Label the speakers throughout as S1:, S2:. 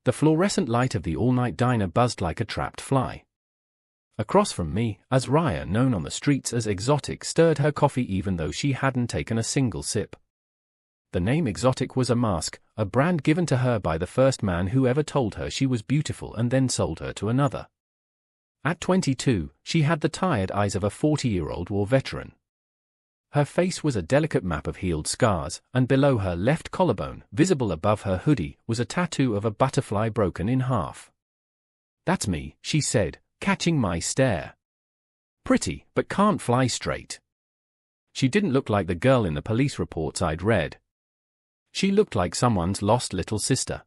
S1: The fluorescent light of the all-night diner buzzed like a trapped fly. Across from me, Asriah, known on the streets as Exotic, stirred her coffee even though she hadn't taken a single sip. The name Exotic was a mask, a brand given to her by the first man who ever told her she was beautiful and then sold her to another. At 22, she had the tired eyes of a 40-year-old war veteran. Her face was a delicate map of healed scars, and below her left collarbone, visible above her hoodie, was a tattoo of a butterfly broken in half. "That's me," she said, catching my stare. "Pretty, but can't fly straight." She didn't look like the girl in the police reports I'd read. She looked like someone's lost little sister.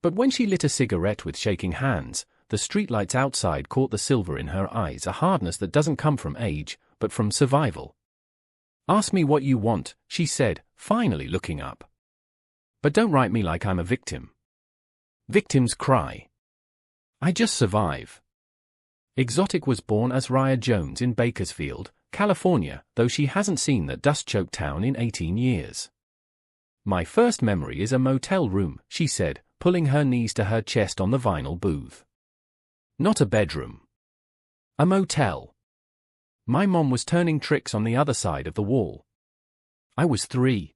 S1: But when she lit a cigarette with shaking hands, the streetlights outside caught the silver in her eyes, a hardness that doesn't come from age, but from survival. "Ask me what you want," she said, finally looking up. "But don't write me like I'm a victim. Victims cry. I just survive." Exotic was born Asriah Jones in Bakersfield, California, though she hasn't seen that dust-choked town in 18 years. "My first memory is a motel room," she said, pulling her knees to her chest on the vinyl booth. "Not a bedroom. A motel. My mom was turning tricks on the other side of the wall. I was 3.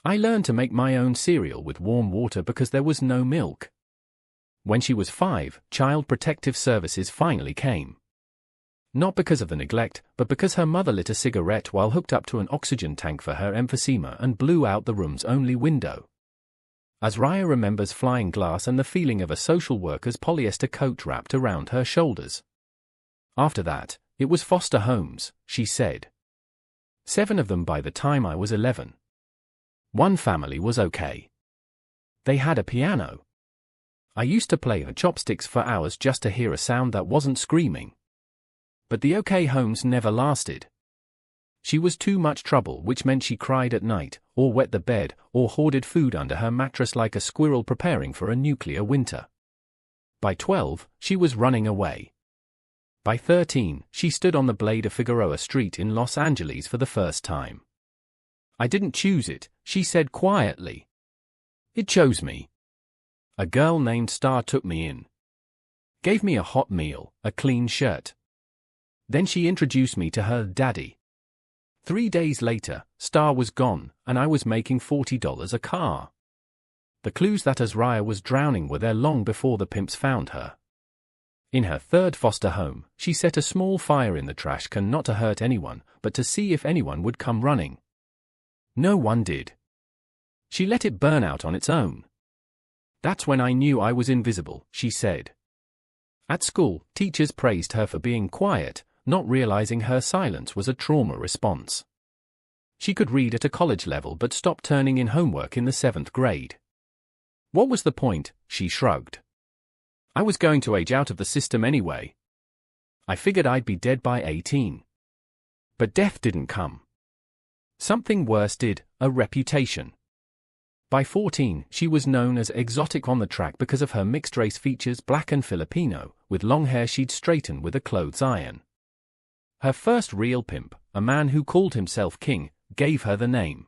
S1: I learned to make my own cereal with warm water because there was no milk. When she was 5, Child Protective Services finally came. Not because of the neglect, but because her mother lit a cigarette while hooked up to an oxygen tank for her emphysema and blew out the room's only window. Asriah remembers flying glass and the feeling of a social worker's polyester coat wrapped around her shoulders. After that, it was foster homes, she said. 7 of them by the time I was 11. One family was okay. They had a piano. I used to play on chopsticks for hours just to hear a sound that wasn't screaming. But the okay homes never lasted. She was too much trouble, which meant she cried at night, or wet the bed, or hoarded food under her mattress like a squirrel preparing for a nuclear winter. By 12, she was running away. By 13, she stood on the blade of Figueroa Street in Los Angeles for the first time. "I didn't choose it," she said quietly. "It chose me. A girl named Star took me in. Gave me a hot meal, a clean shirt. Then she introduced me to her daddy. 3 days later, Star was gone, and I was making $40 a car." The clues that Asriah was drowning were there long before the pimps found her. In her 3rd foster home, she set a small fire in the trash can, not to hurt anyone, but to see if anyone would come running. No one did. She let it burn out on its own. "That's when I knew I was invisible," she said. At school, teachers praised her for being quiet, not realizing her silence was a trauma response. She could read at a college level but stopped turning in homework in the 7th grade. "What was the point?" she shrugged. "I was going to age out of the system anyway. I figured I'd be dead by 18. But death didn't come. Something worse did, a reputation. By 14, she was known as Exotic on the track because of her mixed-race features, black and Filipino, with long hair she'd straighten with a clothes iron. Her first real pimp, a man who called himself King, gave her the name.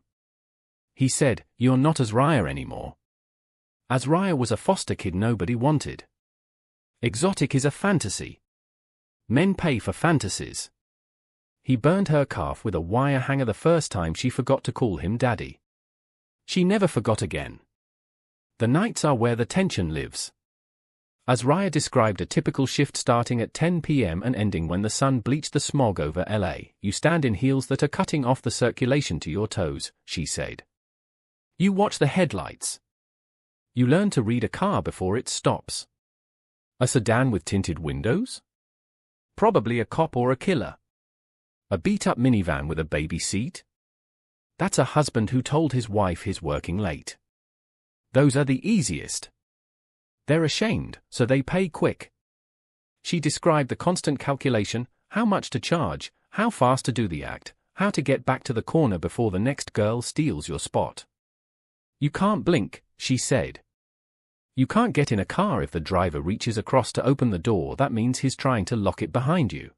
S1: He said, "You're not Asriah anymore." Asriah was a foster kid nobody wanted. Exotic is a fantasy. Men pay for fantasies. He burned her calf with a wire hanger the first time she forgot to call him daddy. She never forgot again. The nights are where the tension lives. Asriah described a typical shift starting at 10 p.m. and ending when the sun bleached the smog over LA. "You stand in heels that are cutting off the circulation to your toes," she said. "You watch the headlights. You learn to read a car before it stops. A sedan with tinted windows? Probably a cop or a killer. A beat-up minivan with a baby seat? That's a husband who told his wife he's working late. Those are the easiest. They're ashamed, so they pay quick." She described the constant calculation, how much to charge, how fast to do the act, how to get back to the corner before the next girl steals your spot. "You can't blink," she said. "You can't get in a car if the driver reaches across to open the door, that means he's trying to lock it behind you.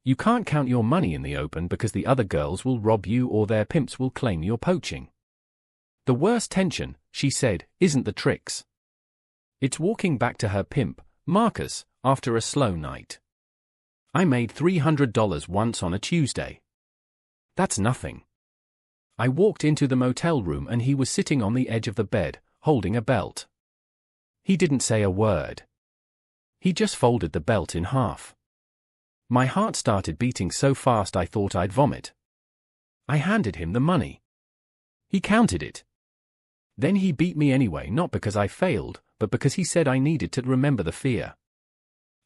S1: You can't count your money in the open because the other girls will rob you or their pimps will claim you're poaching. The worst tension," she said, "isn't the tricks. It's walking back to her pimp, Marcus, after a slow night. I made $300 once on a Tuesday. That's nothing. I walked into the motel room and he was sitting on the edge of the bed, holding a belt. He didn't say a word. He just folded the belt in half. My heart started beating so fast I thought I'd vomit. I handed him the money. He counted it. Then he beat me anyway, not because I failed, but because he said I needed to remember the fear.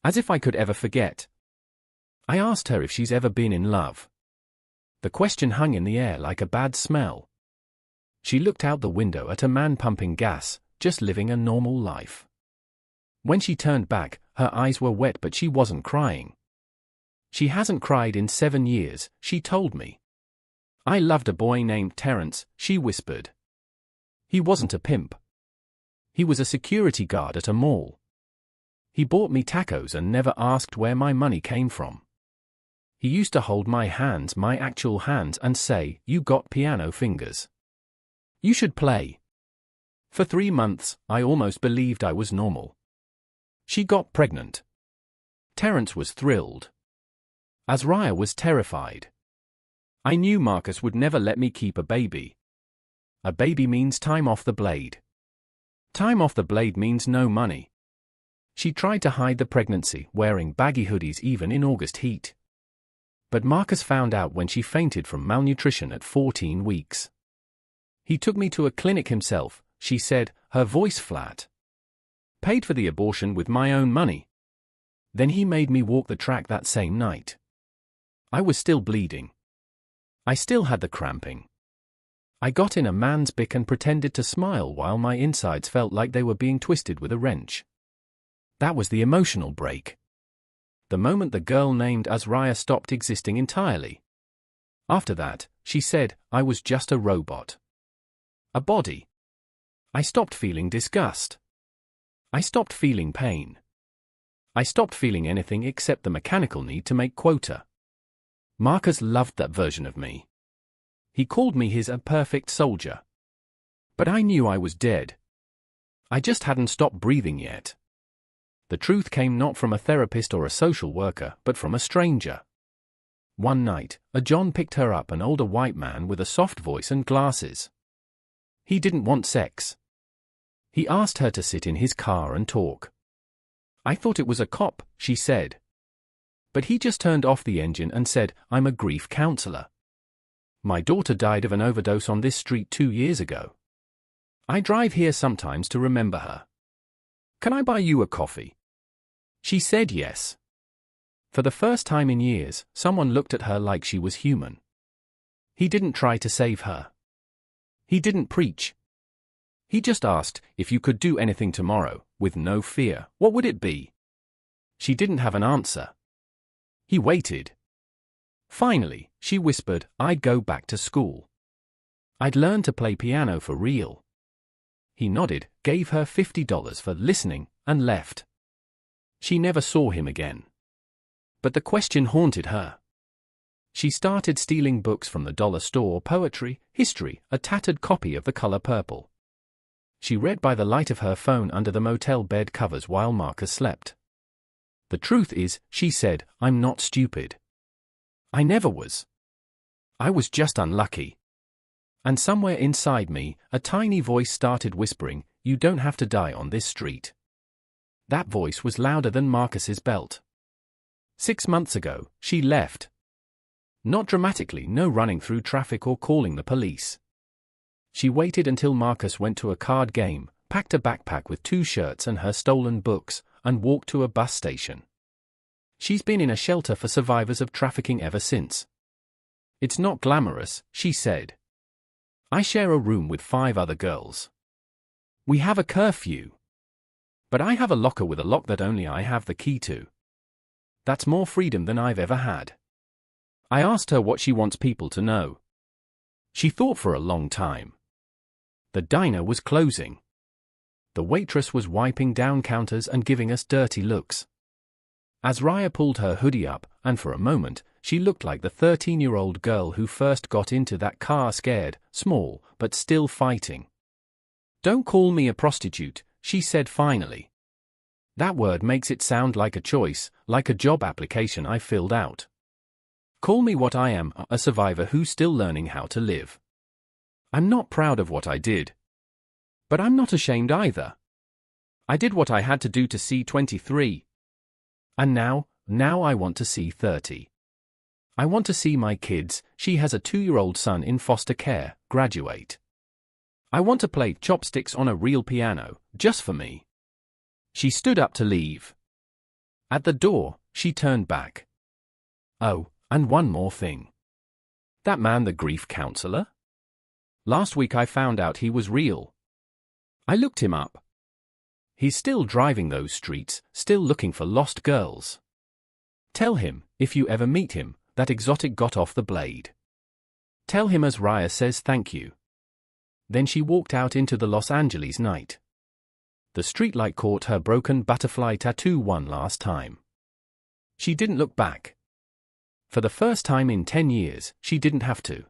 S1: As if I could ever forget. I asked her if she's ever been in love. The question hung in the air like a bad smell. She looked out the window at a man pumping gas, just living a normal life. When she turned back, her eyes were wet but she wasn't crying. She hasn't cried in 7 years, she told me. I loved a boy named Terrence, she whispered. He wasn't a pimp. He was a security guard at a mall. He bought me tacos and never asked where my money came from. He used to hold my hands, my actual hands, and say, "You got piano fingers. You should play." For 3 months, I almost believed I was normal. She got pregnant. Terrence was thrilled. Asriah was terrified. I knew Marcus would never let me keep a baby. A baby means time off the blade. Time off the blade means no money. She tried to hide the pregnancy, wearing baggy hoodies even in August heat. But Marcus found out when she fainted from malnutrition at 14 weeks. He took me to a clinic himself, she said, her voice flat. Paid for the abortion with my own money. Then he made me walk the track that same night. I was still bleeding. I still had the cramping. I got in a man's bick and pretended to smile while my insides felt like they were being twisted with a wrench. That was the emotional break. The moment the girl named Asriah stopped existing entirely. After that, she said, I was just a robot. A body. I stopped feeling disgust. I stopped feeling pain. I stopped feeling anything except the mechanical need to make quota. Marcus loved that version of me. He called me his perfect soldier. But I knew I was dead. I just hadn't stopped breathing yet. The truth came not from a therapist or a social worker, but from a stranger. One night, a John picked her up, an older white man with a soft voice and glasses. He didn't want sex. He asked her to sit in his car and talk. I thought it was a cop, she said. But he just turned off the engine and said, I'm a grief counselor. My daughter died of an overdose on this street 2 years ago. I drive here sometimes to remember her. Can I buy you a coffee? She said yes. For the first time in years, someone looked at her like she was human. He didn't try to save her. He didn't preach. He just asked, if you could do anything tomorrow, with no fear, what would it be? She didn't have an answer. He waited. Finally, she whispered, I'd go back to school. I'd learn to play piano for real. He nodded, gave her $50 for listening, and left. She never saw him again. But the question haunted her. She started stealing books from the dollar store, poetry, history, a tattered copy of The Color Purple. She read by the light of her phone under the motel bed covers while Marcus slept. The truth is, she said, I'm not stupid. I never was. I was just unlucky. And somewhere inside me, a tiny voice started whispering, you don't have to die on this street. That voice was louder than Marcus's belt. 6 months ago, she left. Not dramatically, no running through traffic or calling the police. She waited until Marcus went to a card game, packed a backpack with 2 shirts and her stolen books, and walked to a bus station. She's been in a shelter for survivors of trafficking ever since. It's not glamorous, she said. I share a room with 5 other girls. We have a curfew. But I have a locker with a lock that only I have the key to. That's more freedom than I've ever had. I asked her what she wants people to know. She thought for a long time. The diner was closing. The waitress was wiping down counters and giving us dirty looks. Asriah pulled her hoodie up, and for a moment, she looked like the 13-year-old girl who first got into that car scared, small, but still fighting. Don't call me a prostitute, she said finally. That word makes it sound like a choice, like a job application I filled out. Call me what I am, a survivor who's still learning how to live. I'm not proud of what I did. But I'm not ashamed either. I did what I had to do to see 23. And now I want to see 30. I want to see my kids, she has a 2-year-old son in foster care, graduate. I want to play chopsticks on a real piano, just for me. She stood up to leave. At the door, she turned back. Oh, and one more thing. That man, the grief counselor? Last week I found out he was real. I looked him up. He's still driving those streets, still looking for lost girls. Tell him, if you ever meet him, that Exotic got off the blade. Tell him Asriah says thank you. Then she walked out into the Los Angeles night. The streetlight caught her broken butterfly tattoo one last time. She didn't look back. For the first time in 10 years, she didn't have to.